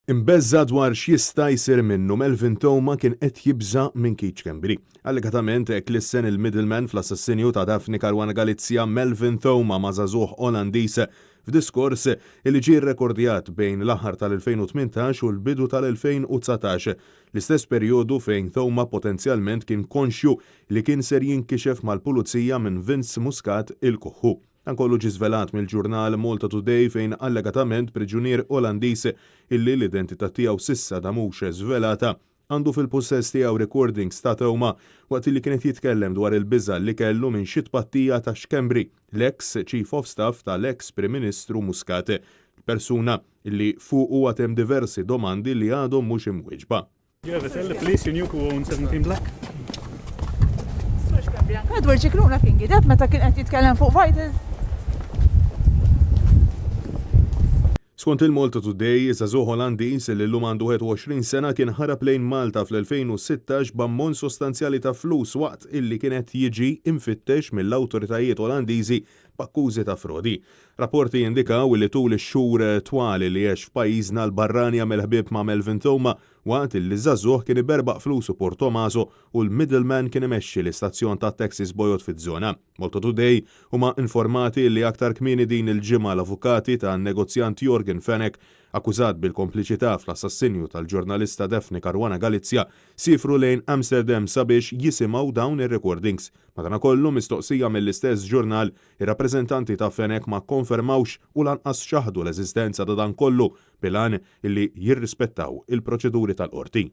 Imbeżza dwar x'jista' jsir minnu Melvin Thoma kien qed jibża minn Keith Schembri. Allegatament hekk lissen il-middleman fl-assassinju ta' Daphne Caruana Galizia Melvin Thoma ma' żagħżugħ Olandiż f'diskors li ġie rrekordjat bejn l-aħħar tal-2018 u l-bidu tal-2019, l-istess perjodu fejn Thoma potenzjalment kien konxju li kien ser jinkixef mal-pulizija minn Vince Muscat il-Kuħħu. Dan kollu ġie żvelat mill-ġurnal Malta Today fejn allegatament priġunier Olandiż illi l-identità tiegħu s'issa da mhux żvelata għandu fil-possess tiegħu recordings ta' Thoma waqt li kienet jitkellem dwar il-biża' li kellu minn xi tpattija ta' Schembri, l-ex Chief of Staff tal-ex Prim Ministru Muscat, persuna illi fuq huwa hemm diversi domandi li għadhom mhux imwieġba. You ever tell the police you knew who owned 17 Black? Edward Cicluna kien gideb meta kien qed jitkellem fuq Vitals. Skont il-Malta Today, żagħżugħ Olandiż li llum għandu 21 sena kien ħarab lejn Malta fl-2016 b'ammont sostanzjali ta' flus waqt illi kienet jiġi imfittex mill-awtoritajiet Olandiżi b'akkużi ta' frodi. Rapporti jindikaw li tul ix-xhur twali li għex f'pajjiżna l-barrani għamel ħbieb ma' Melvin Thoma waqt illi żagħżugħ kien iberbaq flusu Port Tomaso u l-middleman kien imexxi l-istazzjon ta' taxis bojot fiż-żona. Malta Today huma informati li aktar kmieni din il-ġimgħa l-avukati tan-negozjant Jorgen Fenech akkużat bil-kompliċità fl-assassinju tal-ġurnalista Daphne Caruana Galizia sifru lejn Amsterdam sabiex jisimgħu dawn ir-recordings. Madankollu mistoqsija mill-istess ġurnal, ir-rappreżentanti ta' Fenech ma konfermawx u lanqas xaħdu l-eżistenza ta' dan kollu bilan illi jirrispettaw il-proċeduri tal-qorti.